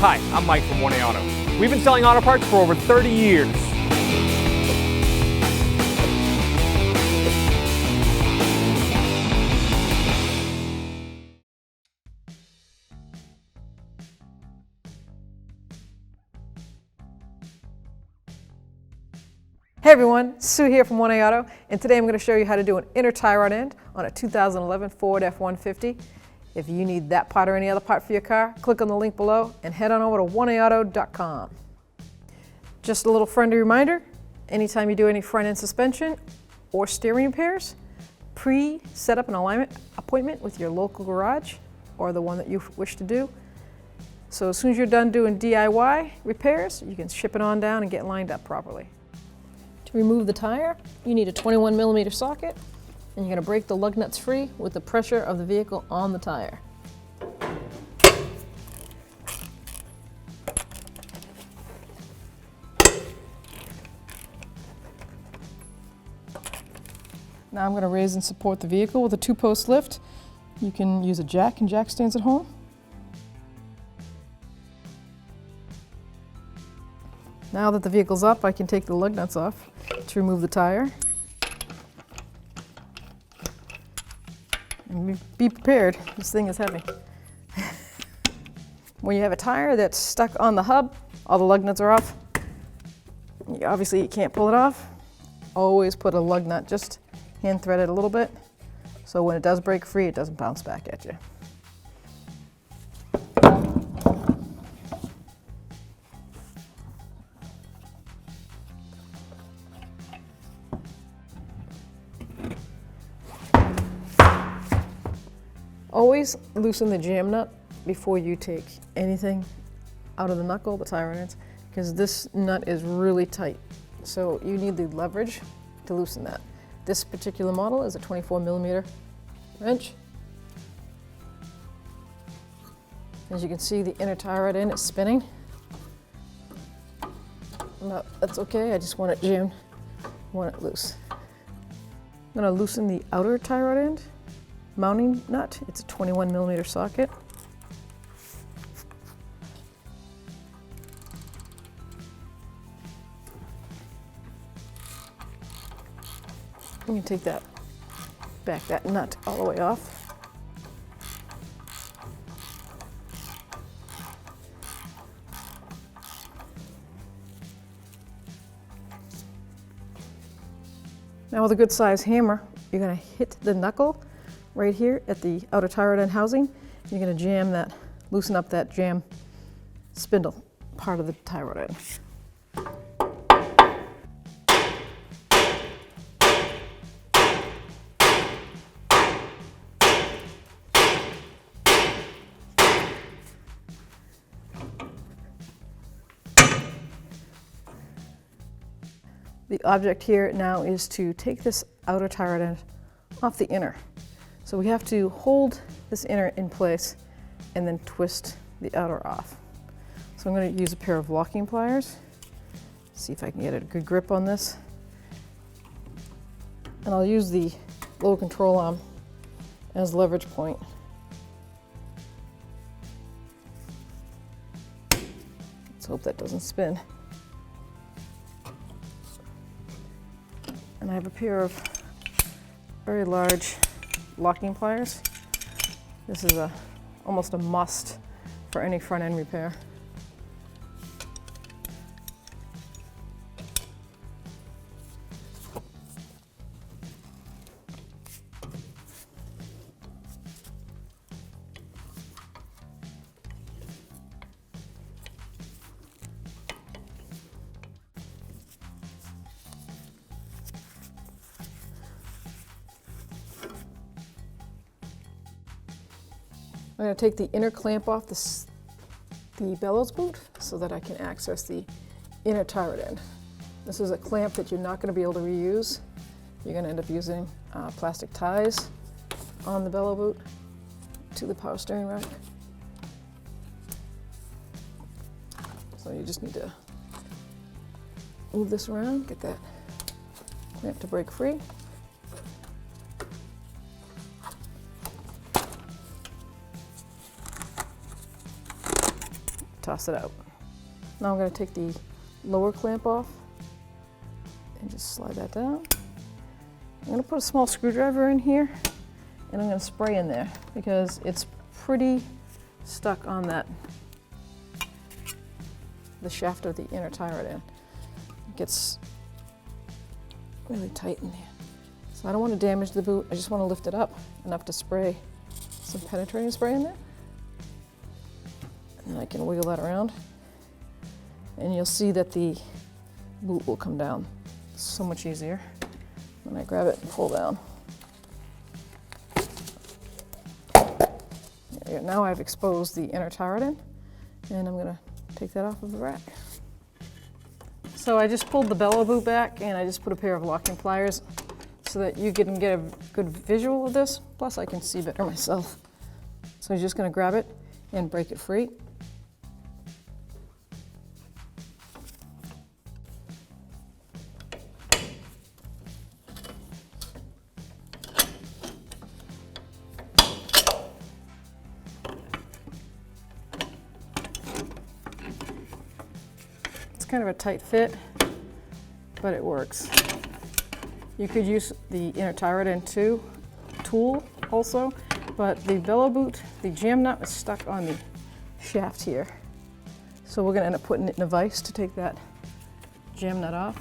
Hi, I'm Mike from 1A Auto. We've been selling auto parts for over 30 years. Hey everyone, Sue here from 1A Auto, and today I'm going to show you how to do an inner tie rod end on a 2011 Ford F-150. If you need that part or any other part for your car, click on the link below and head on over to 1AAuto.com. Just a little friendly reminder, anytime you do any front end suspension or steering repairs, set up an alignment appointment with your local garage or the one that you wish to do. So as soon as you're done doing DIY repairs, you can ship it on down and get lined up properly. To remove the tire, you need a 21mm socket, and you're going to break the lug nuts free with the pressure of the vehicle on the tire. Now I'm going to raise and support the vehicle with a 2-post lift. You can use a jack and jack stands at home. Now that the vehicle's up, I can take the lug nuts off to remove the tire. And be prepared, this thing is heavy. When you have a tire that's stuck on the hub, all the lug nuts are off. Obviously you can't pull it off. Always put a lug nut, just hand thread it a little bit, so when it does break free, it doesn't bounce back at you. Always loosen the jam nut before you take anything out of the knuckle, the tire ends, because this nut is really tight. So you need the leverage to loosen that. This particular model is a 24mm wrench. As you can see, the inner tie rod end is spinning. No, that's okay, I just want it jammed, want it loose. I'm going to loosen the outer tie rod end mounting nut. It's a 21mm socket. You can take that nut all the way off. Now with a good size hammer, you're going to hit the knuckle right here at the outer tie rod end housing. You're going to jam that, loosen up that jam spindle part of the tie rod end. The object here now is to take this outer tie rod end off the inner. So we have to hold this inner in place and then twist the outer off. So I'm going to use a pair of locking pliers. See if I can get a good grip on this. And I'll use the little control arm as leverage point. Let's hope that doesn't spin. And I have a pair of very large locking pliers. This is almost a must for any front end repair. I'm going to take the inner clamp off the bellows boot so that I can access the inner tie rod end. This is a clamp that you're not going to be able to reuse. You're going to end up using plastic ties on the bellows boot to the power steering rack. So you just need to move this around, get that clamp to break free. toss it out. Now I'm going to take the lower clamp off and just slide that down. I'm going to put a small screwdriver in here and I'm going to spray in there because it's pretty stuck on the shaft of the inner tie rod end. It gets really tight in there. So I don't want to damage the boot, I just want to lift it up enough to spray some penetrating spray in there. And I can wiggle that around. And you'll see that the boot will come down so much easier when I grab it and pull down. There you go. Now I've exposed the inner tie rod end, and I'm going to take that off of the rack. So I just pulled the bellow boot back and I just put a pair of locking pliers so that you can get a good visual of this, plus I can see better myself. So you're just going to grab it and break it free. Kind of a tight fit, but it works. You could use the inner tie rod end tool also, but the bellow boot, the jam nut is stuck on the shaft here. So we're going to end up putting it in a vise to take that jam nut off.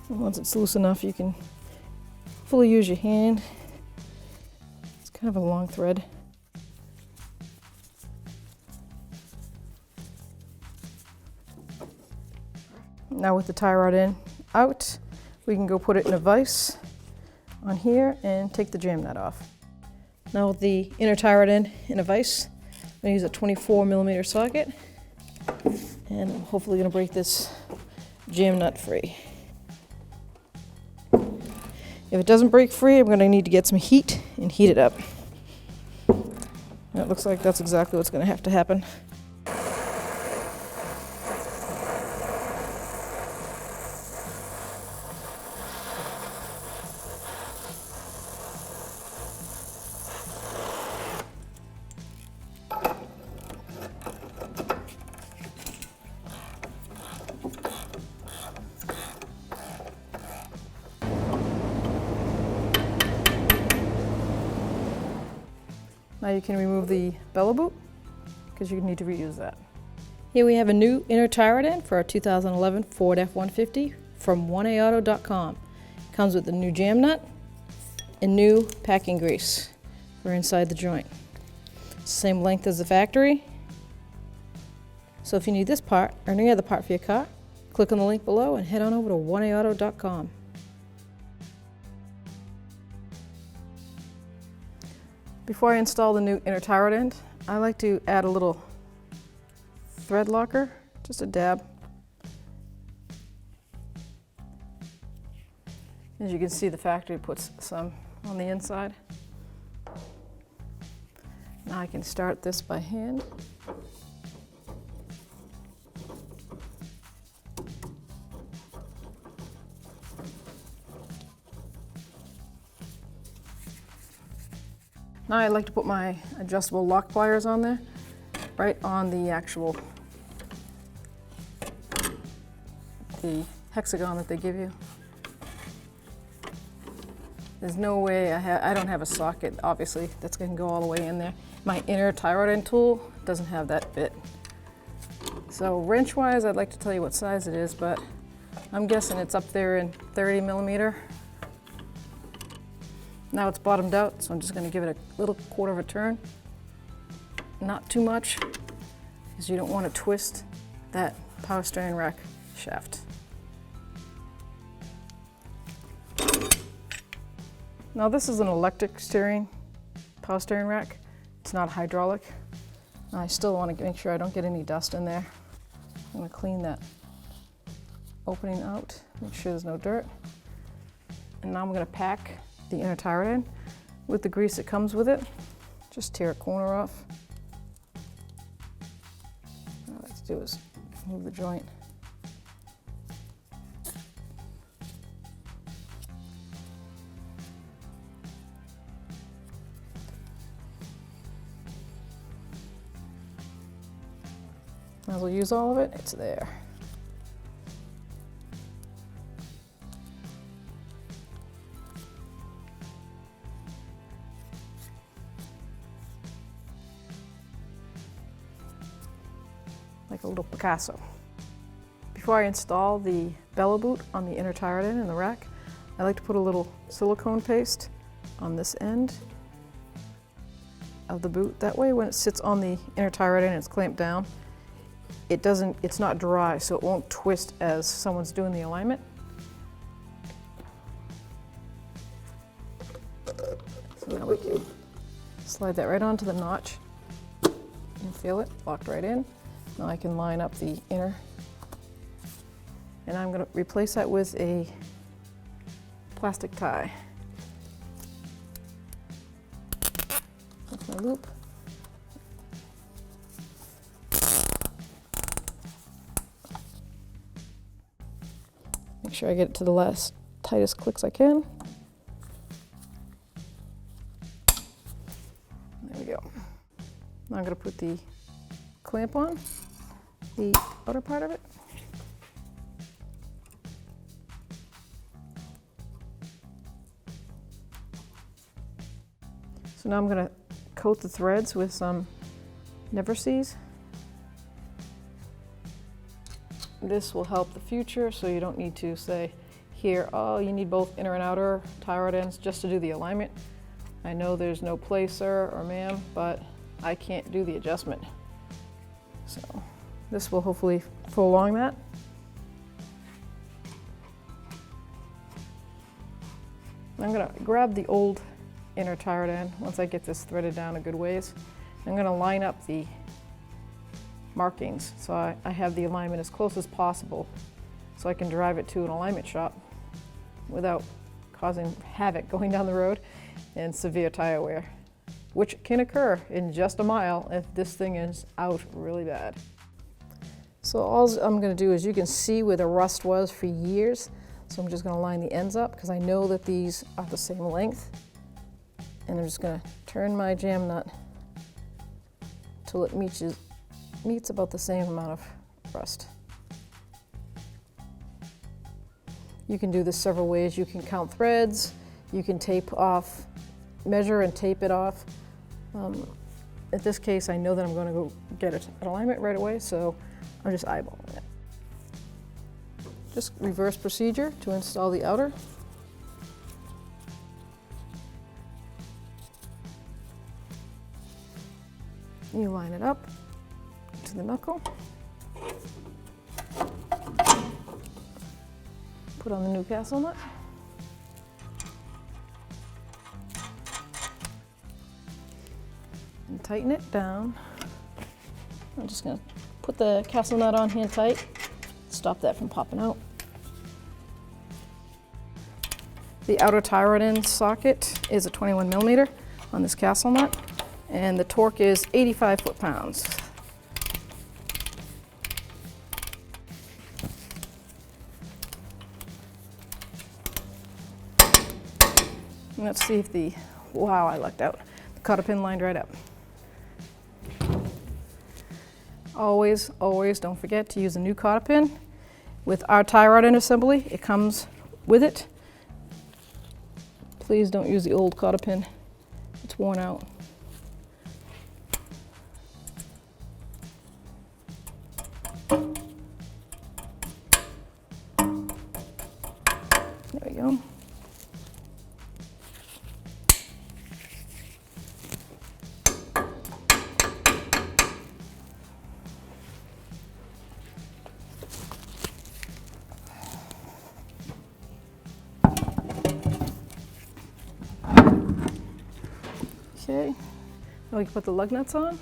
Once it's loose enough, you can fully use your hand. It's kind of a long thread. Now with the tie rod end out, we can go put it in a vise on here and take the jam nut off. Now with the inner tie rod end in a vise, I'm going to use a 24mm socket, and I'm hopefully going to break this jam nut free. If it doesn't break free, I'm going to need to get some heat and heat it up. And it looks like that's exactly what's going to have to happen. Now you can remove the bellow boot because you need to reuse that. Here we have a new inner tie rod end for our 2011 Ford F-150 from 1AAuto.com. Comes with a new jam nut and new packing grease for inside the joint. Same length as the factory. So if you need this part or any other part for your car, click on the link below and head on over to 1AAuto.com. Before I install the new inner tie rod end, I like to add a little thread locker, just a dab. As you can see, the factory puts some on the inside. Now I can start this by hand. Now I like to put my adjustable lock pliers on there, right on the actual the hexagon that they give you. There's no way I don't have a socket, obviously, that's going to go all the way in there. My inner tie rod end tool doesn't have that bit. So wrench-wise, I'd like to tell you what size it is, but I'm guessing it's up there in 30mm. Now it's bottomed out, so I'm just going to give it a little quarter of a turn. Not too much, because you don't want to twist that power steering rack shaft. Now this is an electric power steering rack. It's not hydraulic. I still want to make sure I don't get any dust in there. I'm going to clean that opening out, make sure there's no dirt. And now I'm going to pack the inner tie rod end with the grease that comes with it. Just tear a corner off. What I like to do is move the joint. Might as well use all of it. It's there. Like a little Picasso. Before I install the bellow boot on the inner tire end in the rack, I like to put a little silicone paste on this end of the boot. That way when it sits on the inner tire end and it's clamped down, it's not dry, so it won't twist as someone's doing the alignment. So now we can slide that right onto the notch and feel it locked right in. Now I can line up the inner, and I'm going to replace that with a plastic tie. That's my loop. Make sure I get it to the last tightest clicks I can. There we go. Now I'm going to put the clamp on the outer part of it. So now I'm going to coat the threads with some Never Sees. This will help the future, so you don't need to say here, oh, you need both inner and outer tie rod ends just to do the alignment. I know there's no place, sir or ma'am, but I can't do the adjustment. So this will hopefully prolong that. I'm going to grab the old inner tie rod end once I get this threaded down a good ways. I'm going to line up the markings so I have the alignment as close as possible so I can drive it to an alignment shop without causing havoc going down the road and severe tire wear, which can occur in just a mile if this thing is out really bad. So all I'm going to do is, you can see where the rust was for years, so I'm just going to line the ends up because I know that these are the same length, and I'm just going to turn my jam nut till it meets about the same amount of rust. You can do this several ways. You can count threads, you can tape off, measure and tape it off. In this case, I know that I'm going to go get an alignment right away, so I'm just eyeballing it. Just reverse procedure to install the outer. You line it up to the knuckle. Put on the Newcastle nut. And tighten it down. I'm just going to put the castle nut on hand tight, stop that from popping out. The outer tie rod end socket is a 21mm on this castle nut, and the torque is 85 foot-pounds. Let's see if wow, I lucked out. The cotter pin lined right up. Always, always don't forget to use a new cotter pin. With our tie rod end assembly, it comes with it. Please don't use the old cotter pin. It's worn out. There we go. Okay, now we can put the lug nuts on.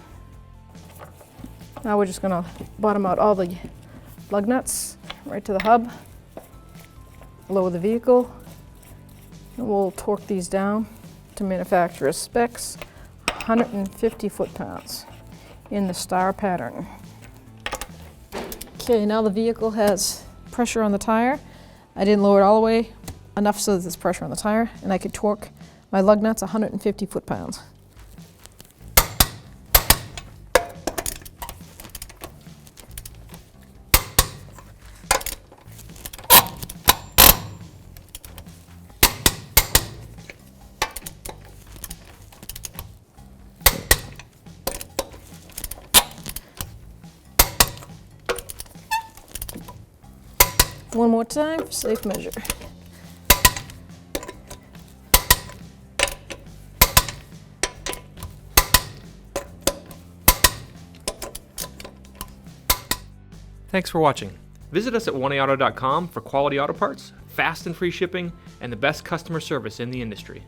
Now we're just going to bottom out all the lug nuts right to the hub, lower the vehicle, and we'll torque these down to manufacturer's specs, 150 foot-pounds in the star pattern. Okay, now the vehicle has pressure on the tire. I didn't lower it all the way enough so that there's pressure on the tire, and I could torque my lug nuts 150 foot-pounds. One more time for safe measure. Thanks for watching. Visit us at oneauto.com for quality auto parts, fast and free shipping, and the best customer service in the industry.